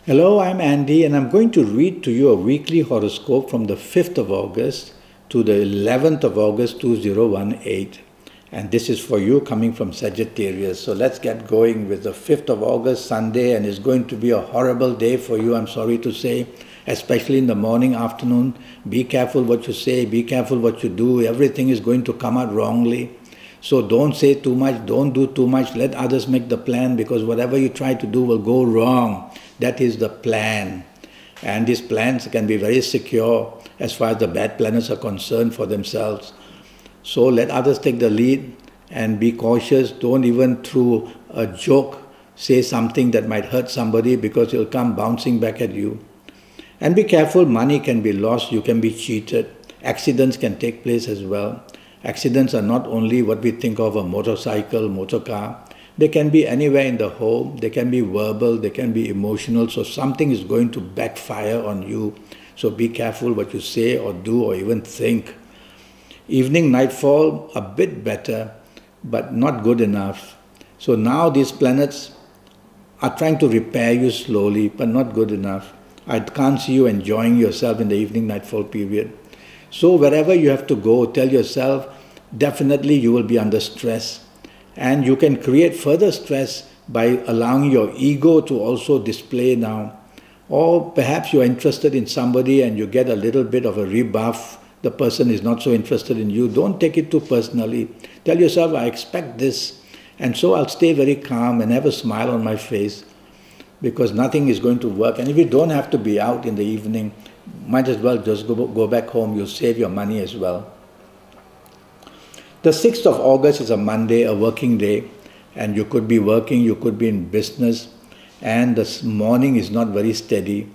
Hello, I'm Andy, and I'm going to read to you a weekly horoscope from the 5th of August to the 11th of August 2018. And this is for you coming from Sagittarius. So let's get going with the 5th of August, Sunday, and it's going to be a horrible day for you, I'm sorry to say, especially in the morning, afternoon. Be careful what you say, be careful what you do. Everything is going to come out wrongly. So don't say too much, don't do too much, let others make the plan, because whatever you try to do will go wrong. That is the plan. And these plans can be very secure as far as the bad planners are concerned for themselves. So let others take the lead and be cautious. Don't even through a joke say something that might hurt somebody, because it'll come bouncing back at you. And be careful, money can be lost, you can be cheated. Accidents can take place as well. Accidents are not only what we think of a motorcycle, motor car. They can be anywhere in the home, they can be verbal, they can be emotional, so something is going to backfire on you. So be careful what you say or do or even think. Evening nightfall, a bit better, but not good enough. So now these planets are trying to repair you slowly, but not good enough. I can't see you enjoying yourself in the evening nightfall period. So wherever you have to go, tell yourself, definitely you will be under stress. And you can create further stress by allowing your ego to also display now. Or perhaps you're interested in somebody and you get a little bit of a rebuff. The person is not so interested in you. Don't take it too personally. Tell yourself, I expect this. And so I'll stay very calm and have a smile on my face, because nothing is going to work. And if you don't have to be out in the evening, might as well just go back home. You'll save your money as well. The 6th of August is a Monday, a working day, and you could be working, you could be in business, and the morning is not very steady.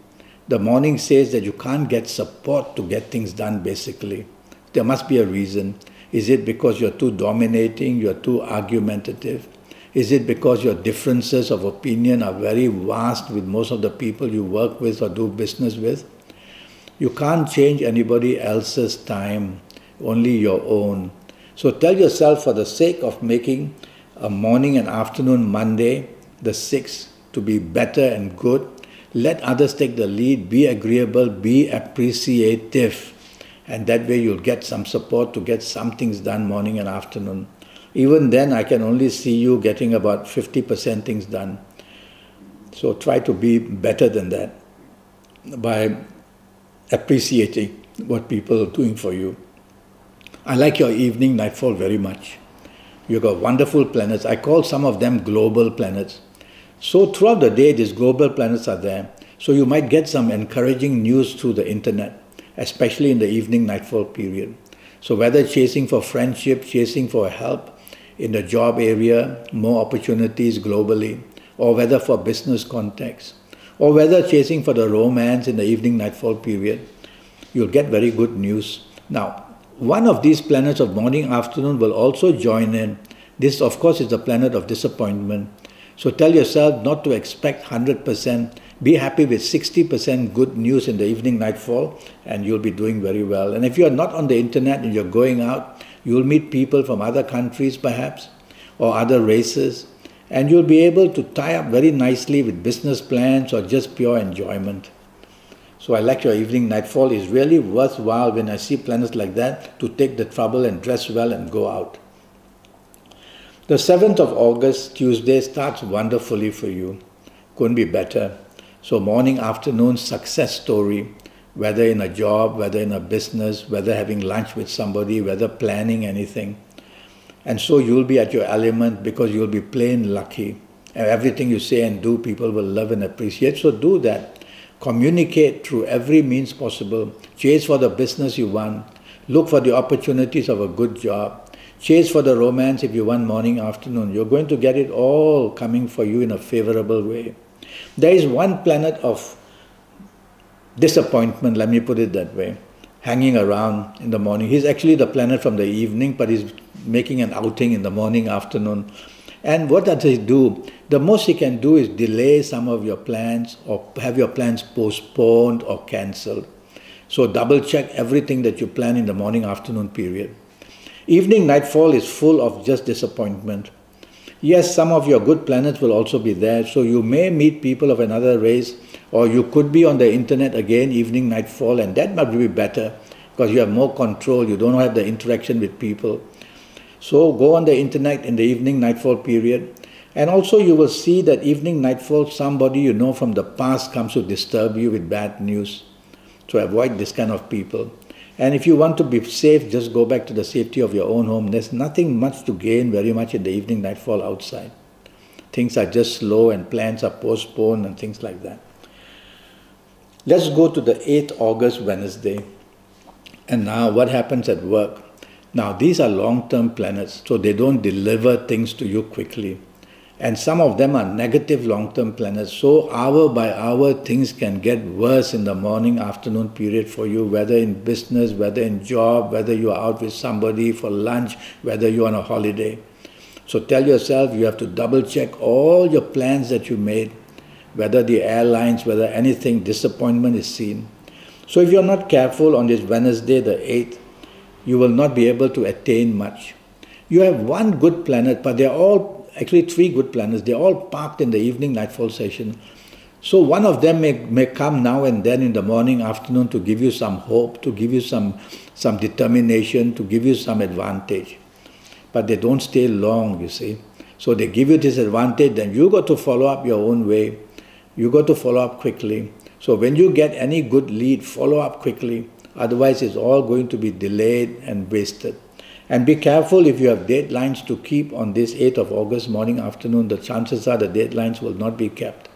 The morning says that you can't get support to get things done, basically. There must be a reason. Is it because you're too dominating, you're too argumentative? Is it because your differences of opinion are very vast with most of the people you work with or do business with? You can't change anybody else's time, only your own. So tell yourself, for the sake of making a morning and afternoon Monday, the 6th, to be better and good, let others take the lead, be agreeable, be appreciative. And that way you'll get some support to get some things done morning and afternoon. Even then, I can only see you getting about 50% things done. So try to be better than that by appreciating what people are doing for you. I like your evening nightfall very much. You've got wonderful planets. I call some of them global planets. So throughout the day, these global planets are there. So you might get some encouraging news through the internet, especially in the evening nightfall period. So whether chasing for friendship, chasing for help in the job area, more opportunities globally, or whether for business context, or whether chasing for the romance in the evening nightfall period, you'll get very good news. Now, one of these planets of morning, afternoon will also join in. This, of course, is the planet of disappointment. So tell yourself not to expect 100%. Be happy with 60% good news in the evening nightfall, and you'll be doing very well. And if you're not on the internet and you're going out, you'll meet people from other countries perhaps, or other races, and you'll be able to tie up very nicely with business plans or just pure enjoyment. So I like your evening nightfall. It's really worthwhile when I see planets like that to take the trouble and dress well and go out. The 7th of August, Tuesday, starts wonderfully for you. Couldn't be better. So morning, afternoon, success story, whether in a job, whether in a business, whether having lunch with somebody, whether planning anything. And so you'll be at your element because you'll be plain lucky. And everything you say and do, people will love and appreciate. So do that. Communicate through every means possible. Chase for the business you want. Look for the opportunities of a good job. Chase for the romance if you want morning, afternoon. You're going to get it all coming for you in a favorable way. There is one planet of disappointment, let me put it that way, hanging around in the morning. He's actually the planet from the evening, but he's making an outing in the morning, afternoon. And what does he do? The most he can do is delay some of your plans or have your plans postponed or cancelled. So double check everything that you plan in the morning, afternoon period. Evening nightfall is full of just disappointment. Yes, some of your good planets will also be there, so you may meet people of another race Or you could be on the internet again, evening, nightfall, and that might be better because you have more control, you don't have the interaction with people. So go on the internet in the evening, nightfall period. And also you will see that evening, nightfall, somebody you know from the past comes to disturb you with bad news. So avoid this kind of people. And if you want to be safe, just go back to the safety of your own home. There's nothing much to gain very much in the evening, nightfall outside. Things are just slow and plans are postponed and things like that. Let's go to the 8th August, Wednesday. And now what happens at work? Now these are long-term planets, so they don't deliver things to you quickly. And some of them are negative long-term planets, so hour by hour things can get worse in the morning, afternoon period for you, whether in business, whether in job, whether you are out with somebody for lunch, whether you're on a holiday. So tell yourself you have to double check all your plans that you made, whether the airlines, whether anything, disappointment is seen. So if you're not careful on this Wednesday, the 8th, you will not be able to attain much. You have one good planet, but they're all, actually 3 good planets, they're all parked in the evening nightfall session. So one of them may come now and then in the morning, afternoon to give you some hope, to give you some determination, to give you some advantage. But they don't stay long, you see. So they give you this advantage, then you got to follow up your own way. You got to follow up quickly. So when you get any good lead, follow up quickly. Otherwise, it's all going to be delayed and wasted. And be careful if you have deadlines to keep on this 8th of August morning, afternoon. The chances are the deadlines will not be kept.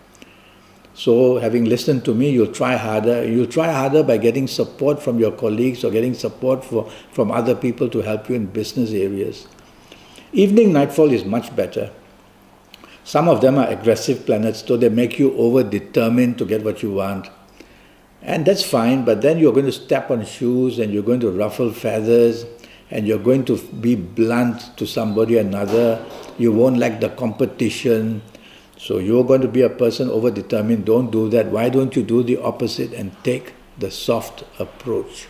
So having listened to me, you'll try harder. You'll try harder by getting support from your colleagues or getting support from other people to help you in business areas. Evening nightfall is much better. Some of them are aggressive planets, so they make you over-determined to get what you want. And that's fine, but then you're going to step on shoes and you're going to ruffle feathers and you're going to be blunt to somebody or another. You won't like the competition. So you're going to be a person over-determined. Don't do that. Why don't you do the opposite and take the soft approach?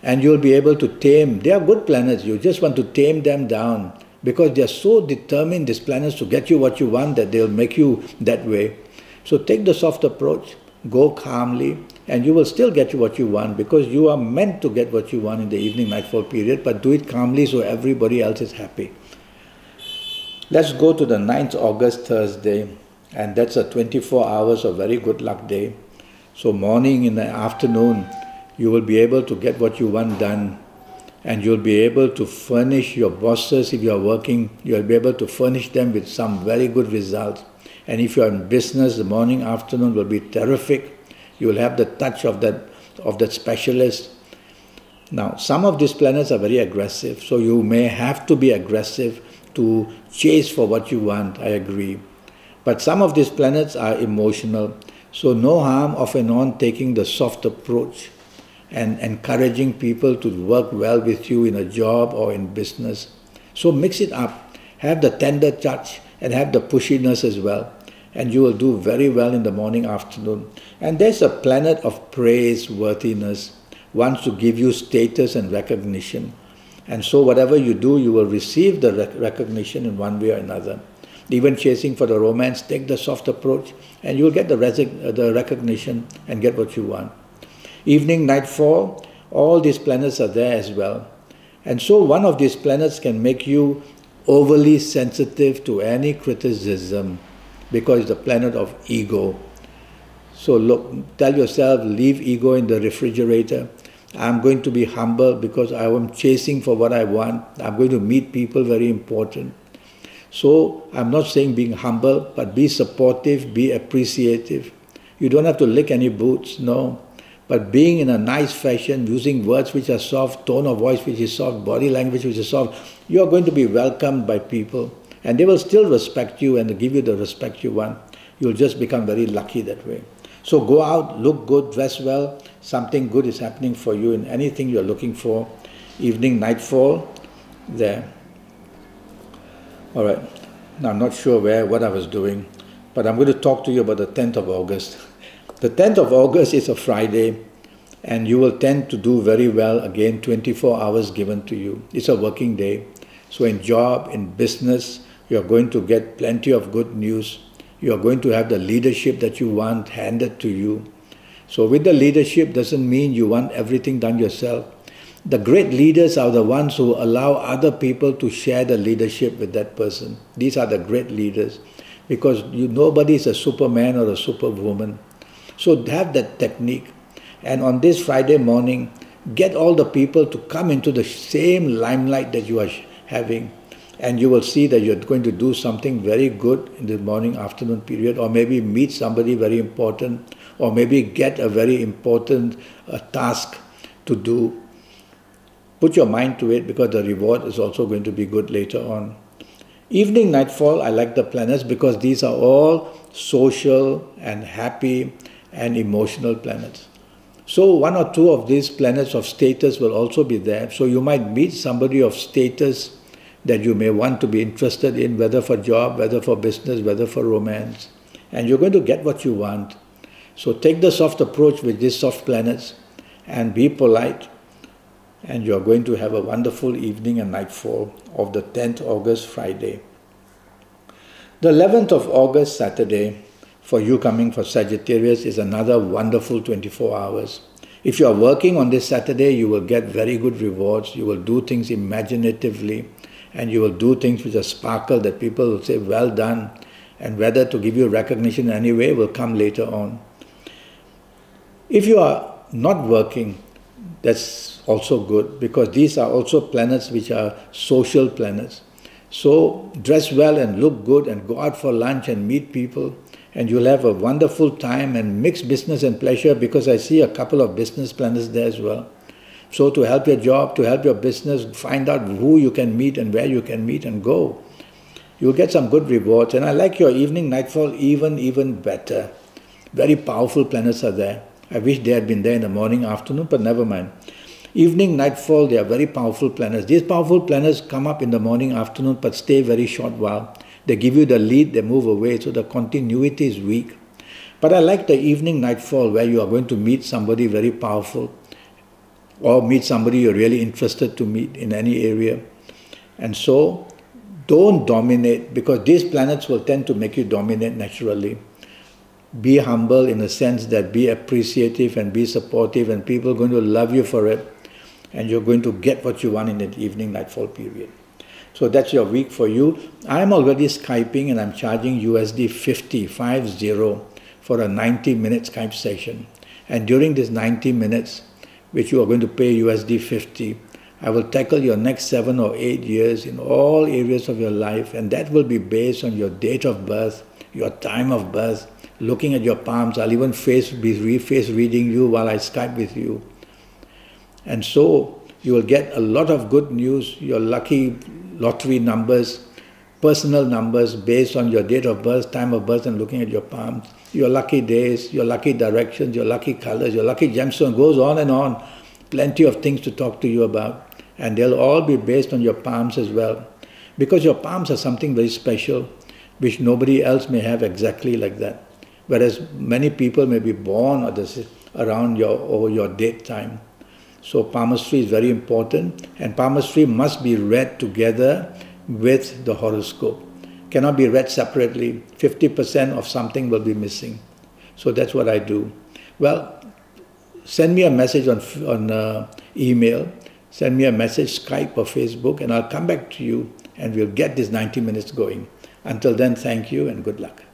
And you'll be able to tame. They are good planets. You just want to tame them down because they are so determined, these planets, to get you what you want that they'll make you that way. So take the soft approach. Go calmly, and you will still get you what you want because you are meant to get what you want in the evening nightfall period, but do it calmly so everybody else is happy. Let's go to the 9th August, Thursday, and that's a 24 hours of very good luck day. So morning, in the afternoon, you will be able to get what you want done, and you'll be able to furnish your bosses. If you are working, you'll be able to furnish them with some very good results. And if you're in business, the morning, afternoon will be terrific. You will have the touch of that specialist. Now, some of these planets are very aggressive, so you may have to be aggressive to chase for what you want, I agree. But some of these planets are emotional, so no harm off and on taking the soft approach and encouraging people to work well with you in a job or in business. So mix it up. Have the tender touch and have the pushiness as well. And you will do very well in the morning, afternoon. And there's a planet of praiseworthiness, wants to give you status and recognition. And so whatever you do, you will receive the recognition in one way or another. Even chasing for the romance, take the soft approach, and you'll get the recognition and get what you want. Evening, nightfall, all these planets are there as well. And so one of these planets can make you overly sensitive to any criticism, because it's the planet of ego. So look, tell yourself, leave ego in the refrigerator. I'm going to be humble because I am chasing for what I want. I'm going to meet people very important. So I'm not saying being humble, but be supportive, be appreciative. You don't have to lick any boots, no. But being in a nice fashion, using words which are soft, tone of voice which is soft, body language which is soft, you are going to be welcomed by people. And they will still respect you and give you the respect you want. You'll just become very lucky that way. So go out, look good, dress well. Something good is happening for you in anything you're looking for. Evening, nightfall, there. All right. Now I'm not sure what I was doing, but I'm going to talk to you about the 10th of August. The 10th of August is a Friday, and you will tend to do very well. Again, 24 hours given to you. It's a working day. So in job, in business, you're going to get plenty of good news. You are going to have the leadership that you want handed to you. So with the leadership doesn't mean you want everything done yourself. The great leaders are the ones who allow other people to share the leadership with that person. These are the great leaders, because nobody is a superman or a superwoman. So have that technique. And on this Friday morning, get all the people to come into the same limelight that you are having. And you will see that you're going to do something very good in the morning, afternoon period, or maybe meet somebody very important, or maybe get a very important task to do. Put your mind to it, because the reward is also going to be good later on. Evening nightfall, I like the planets because these are all social and happy and emotional planets. So one or two of these planets of status will also be there. So you might meet somebody of status that you may want to be interested in, whether for job, whether for business, whether for romance. And you're going to get what you want. So take the soft approach with these soft planets and be polite. And you're going to have a wonderful evening and nightfall of the 10th August, Friday. The 11th of August, Saturday, for you coming for Sagittarius, is another wonderful 24 hours. If you are working on this Saturday, you will get very good rewards. You will do things imaginatively, and you will do things with a sparkle that people will say, well done, and whether to give you recognition anyway will come later on. If you are not working, that's also good, because these are also planets which are social planets. So dress well and look good and go out for lunch and meet people, and you'll have a wonderful time and mix business and pleasure, because I see a couple of business planets there as well. So to help your job, to help your business, find out who you can meet and where you can meet and go. You'll get some good rewards. And I like your evening nightfall even better. Very powerful planets are there. I wish they had been there in the morning, afternoon, but never mind. Evening, nightfall, they are very powerful planets. These powerful planets come up in the morning, afternoon, but stay very short while. They give you the lead, they move away, so the continuity is weak. But I like the evening, nightfall, where you are going to meet somebody very powerful, or meet somebody you're really interested to meet in any area. And so, don't dominate, because these planets will tend to make you dominate naturally. Be humble in the sense that be appreciative and be supportive, and people are going to love you for it, and you're going to get what you want in the evening nightfall period. So that's your week for you. I'm already Skyping, and I'm charging USD 50 for a 90-minute Skype session. And during this 90 minutes, which you are going to pay USD 50, I will tackle your next 7 or 8 years in all areas of your life, and that will be based on your date of birth, your time of birth, looking at your palms. I'll even face reading you while I Skype with you. And so you will get a lot of good news, your lucky lottery numbers, personal numbers based on your date of birth, time of birth, and looking at your palms, your lucky days, your lucky directions, your lucky colors, your lucky gemstone, goes on and on. Plenty of things to talk to you about. And they'll all be based on your palms as well. Because your palms are something very special, which nobody else may have exactly like that. Whereas many people may be born around your date time. So palmistry is very important, and palmistry must be read together with the horoscope. Cannot be read separately. 50% of something will be missing. So that's what I do. Well, send me a message on email, send me a message, Skype or Facebook, and I'll come back to you and we'll get this 90 minutes going. Until then, thank you and good luck.